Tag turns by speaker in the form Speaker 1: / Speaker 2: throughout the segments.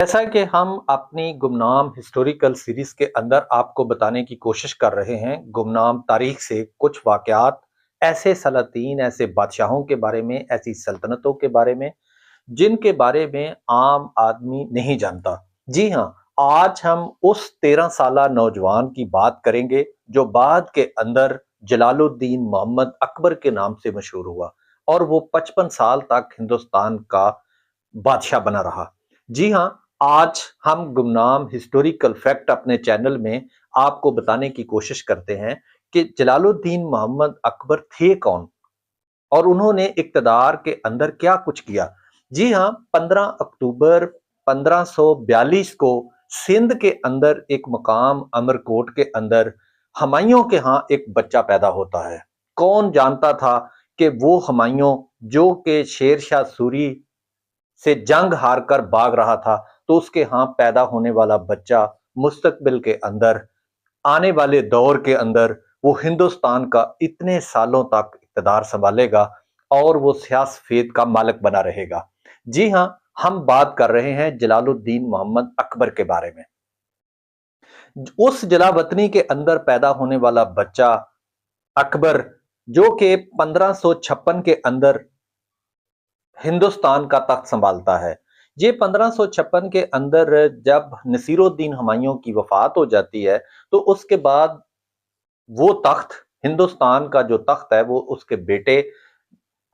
Speaker 1: जैसा कि हम अपनी गुमनाम हिस्टोरिकल सीरीज के अंदर आपको बताने की कोशिश कर रहे हैं, गुमनाम तारीख से कुछ वाकयात, ऐसे सलातीन, ऐसे बादशाहों के बारे में, ऐसी सल्तनतों के बारे में जिनके बारे में आम आदमी नहीं जानता। जी हाँ, आज हम उस 13 साला नौजवान की बात करेंगे जो बाद के अंदर जलालुद्दीन मोहम्मद अकबर के नाम से मशहूर हुआ और वो 55 साल तक हिंदुस्तान का बादशाह बना रहा। जी हाँ, आज हम गुमनाम हिस्टोरिकल फैक्ट अपने चैनल में आपको बताने की कोशिश करते हैं कि जलालुद्दीन मोहम्मद अकबर थे कौन और उन्होंने इक़्तिदार के अंदर क्या कुछ किया। जी हाँ, 15 अक्टूबर 1542 को सिंध के अंदर एक मकाम अमरकोट के अंदर हुमायूं के यहाँ एक बच्चा पैदा होता है। कौन जानता था कि वो हुमायूं जो कि शेर शाह सूरी से जंग हार कर भाग रहा था, तो उसके यहाँ पैदा होने वाला बच्चा मुस्तकबिल के अंदर, आने वाले दौर के अंदर वो हिंदुस्तान का इतने सालों तक इक़्तिदार संभालेगा और वो सियासत का मालिक बना रहेगा। जी हाँ, हम बात कर रहे हैं जलालुद्दीन मोहम्मद अकबर के बारे में। उस जलावतनी के अंदर पैदा होने वाला बच्चा अकबर, जो कि 1556 के अंदर हिंदुस्तान का तख्त संभालता है। ये 1556 के अंदर जब नसीरुद्दीन हुमायूं की वफात हो जाती है, तो उसके बाद वो तख्त, हिंदुस्तान का जो तख्त है, वो उसके बेटे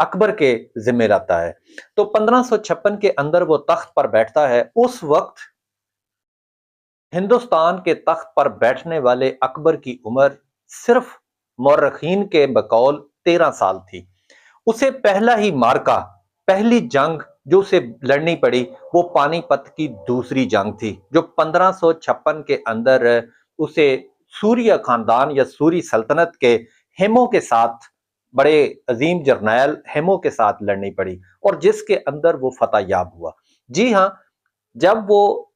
Speaker 1: अकबर के जिम्मे रहता है। तो 1556 के अंदर वो तख्त पर बैठता है। उस वक्त हिंदुस्तान के तख्त पर बैठने वाले अकबर की उम्र सिर्फ मौरखीन के बकौल 13 साल थी। उसे पहला ही मार्का, पहली जंग जो उसे लड़नी पड़ी, वो पानीपत की दूसरी जंग थी, जो 1556 के अंदर उसे सूर्य खानदान या सूरी सल्तनत के हेमो के साथ, बड़े अजीम जर्नैल हेमो के साथ लड़नी पड़ी और जिसके अंदर वो फतह याब हुआ। जी हाँ, जब वो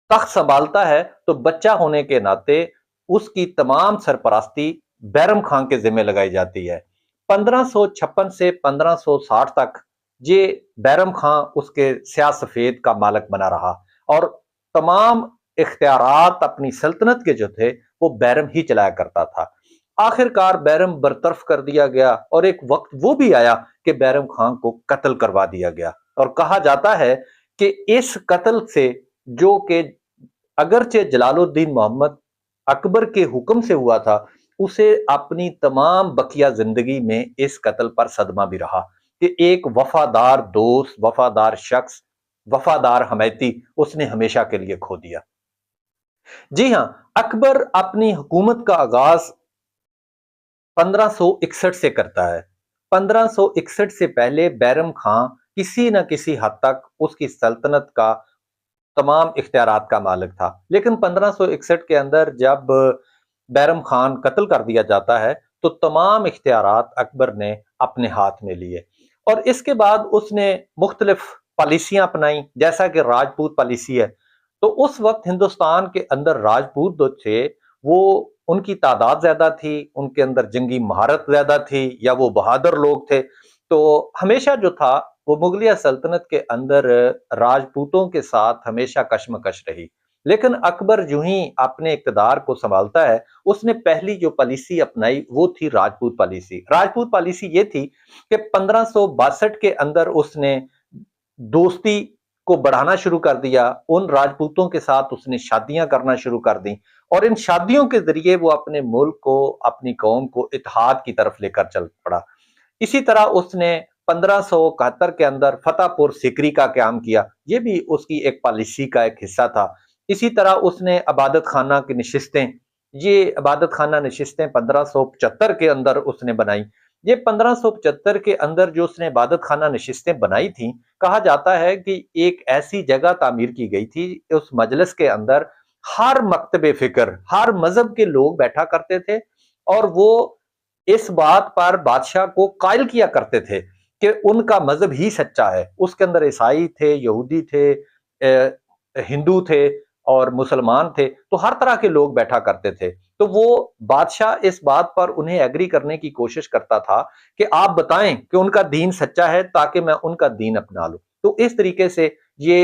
Speaker 1: तख्त संभालता है तो बच्चा होने के नाते उसकी तमाम सरपरस्ती बैरम खां के जिम्मे लगाई जाती है। 1556 से 1560 तक ये बैरम खां उसके स्याह सफेद का मालिक बना रहा और तमाम इख्तियारात अपनी सल्तनत के जो थे वो बैरम ही चलाया करता था। आखिरकार बैरम बरतरफ कर दिया गया और एक वक्त वो भी आया कि बैरम खां को कत्ल करवा दिया गया और कहा जाता है कि इस कत्ल से, जो कि अगरचे जलालुद्दीन मोहम्मद अकबर के हुक्म से हुआ था, उसे अपनी तमाम बकिया जिंदगी में इस कत्ल पर सदमा भी रहा कि एक वफादार दोस्त, वफादार शख्स, वफादार हमायती उसने हमेशा के लिए खो दिया। जी हां, अकबर अपनी हुकूमत का आगाज 1561 से करता है। 1561 से पहले बैरम खां किसी न किसी हद तक उसकी सल्तनत का तमाम इख्तियारात का मालिक था, लेकिन 1561 के अंदर जब बैरम खान कत्ल कर दिया जाता है तो तमाम इख्तियारात अकबर ने अपने हाथ में लिए और इसके बाद उसने मुख्तलिफ पॉलिसियां अपनाई, जैसा कि राजपूत पॉलिसी है। तो उस वक्त हिंदुस्तान के अंदर राजपूत जो थे, वो उनकी तादाद ज्यादा थी, उनके अंदर जंगी महारत ज्यादा थी या वो बहादुर लोग थे। तो हमेशा जो था वो मुगलिया सल्तनत के अंदर राजपूतों के साथ हमेशा कशमकश रही। लेकिन अकबर यूं ही अपने इक़्तिदार को संभालता है, उसने पहली जो पॉलिसी अपनाई वो थी राजपूत पॉलिसी। राजपूत पॉलिसी ये थी कि 1562 के अंदर उसने दोस्ती को बढ़ाना शुरू कर दिया, उन राजपूतों के साथ उसने शादियां करना शुरू कर दी और इन शादियों के जरिए वो अपने मुल्क को, अपनी कौम को इत्तेहाद की तरफ लेकर चल पड़ा। इसी तरह उसने 1571 के अंदर फतेहपुर सीकरी का क़याम किया, ये भी उसकी एक पॉलिसी का एक हिस्सा था। इसी तरह उसने इबादत खाना की नशिस्तें, ये इबादत खाना नशिस्तें 1575 के अंदर उसने बनाई। ये 1575 के अंदर जो उसने इबादत खाना नशिस्तें बनाई थी, कहा जाता है कि एक ऐसी जगह तामीर की गई थी, उस मजलिस के अंदर हर मकतबे फिक्र, हर मजहब के लोग बैठा करते थे और वो इस बात पर बादशाह को कायल किया करते थे कि उनका मजहब ही सच्चा है। उसके अंदर ईसाई थे, यहूदी थे, हिंदू थे और मुसलमान थे, तो हर तरह के लोग बैठा करते थे। तो वो बादशाह इस बात पर उन्हें एग्री करने की कोशिश करता था कि आप बताएं कि उनका दीन सच्चा है ताकि मैं उनका दीन अपना लूं। तो इस तरीके से ये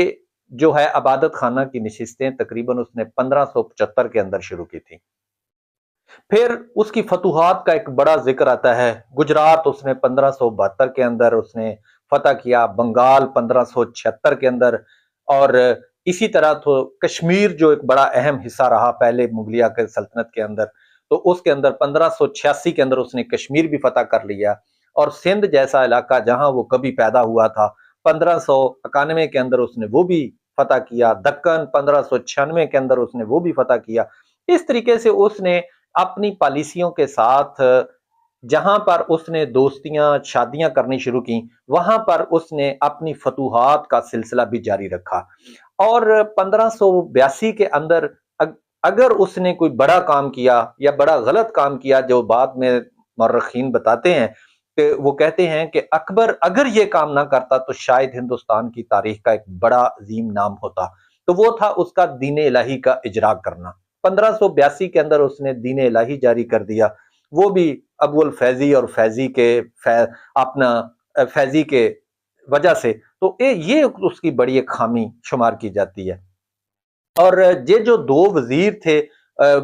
Speaker 1: جو ہے عبادت خانہ کی نشستیں تقریباً اس نے 1575 کے اندر شروع کی تھی۔ پھر اس کی فتوحات کا ایک بڑا ذکر آتا ہے۔ گجرات اس نے 1572 کے اندر اس نے فتح کیا، بنگال 1576 کے اندر، اور اسی طرح تو کشمیر جو ایک بڑا اہم حصہ رہا پہلے مغلیہ کے سلطنت کے اندر، تو اس کے اندر 1586 کے اندر اس نے کشمیر بھی فتح کر لیا، اور سندھ جیسا علاقہ جہاں وہ کبھی پیدا ہوا تھا 1591 کے اندر اس نے وہ بھی فتح کیا، دکن 1596 کے اندر اس نے وہ بھی فتح کیا۔ اس طریقے سے اس نے اپنی پالیسیوں کے ساتھ جہاں پر اس نے دوستیاں شادیاں کرنی شروع کی، وہاں پر اس نے اپنی فتوحات کا سلسلہ بھی جاری رکھا، اور 1582 کے اندر اگر اس نے کوئی بڑا کام کیا یا بڑا غلط کام کیا، جو بعد میں مورخین بتاتے ہیں کہ وہ کہتے ہیں کہ اکبر اگر یہ کام نہ کرتا تو شاید ہندوستان کی تاریخ کا ایک بڑا عظیم نام ہوتا، تو وہ تھا اس کا دین الہی کا اجرا کرنا۔ 1582 کے اندر اس نے دین الہی جاری کر دیا، وہ بھی ابو الفیضی اور فیضی کے وجہ سے، تو یہ اس کی بڑی ایک خامی شمار کی جاتی ہے۔ اور یہ جو دو وزیر تھے،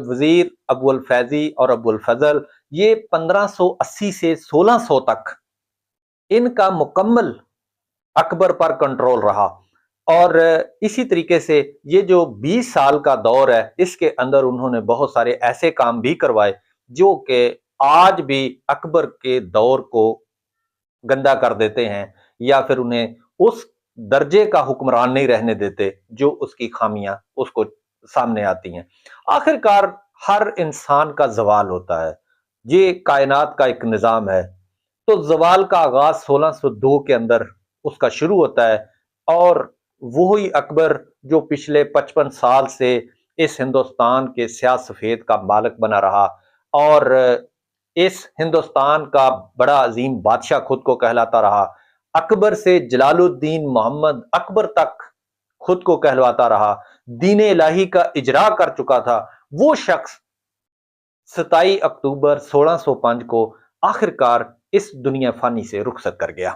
Speaker 1: وزیر ابو الفیضی اور ابو الفضل، یہ 1580 سے 1600 تک ان کا مکمل اکبر پر کنٹرول رہا، اور اسی طریقے سے یہ جو 20 سال کا دور ہے اس کے اندر انہوں نے بہت سارے ایسے کام بھی کروائے جو کہ آج بھی اکبر کے دور کو گندا کر دیتے ہیں، یا پھر انہیں اس درجے کا حکمران نہیں رہنے دیتے جو اس کی خامیاں اس کو سامنے آتی ہیں۔ آخر کار ہر انسان کا زوال ہوتا ہے، یہ کائنات کا ایک نظام ہے، تو زوال کا آغاز 1602 کے اندر اس کا شروع ہوتا ہے، اور وہی اکبر جو پچھلے 55 سال سے اس ہندوستان کے سیاہ سفید کا مالک بنا رہا، اور اس ہندوستان کا بڑا عظیم بادشاہ خود کو کہلاتا رہا، اکبر سے جلال الدین محمد اکبر تک خود کو کہلواتا رہا، دین الہی کا اجرا کر چکا تھا، وہ شخص 27 اکتوبر 1605 کو آخر کار اس دنیا فانی سے رخصت کر گیا۔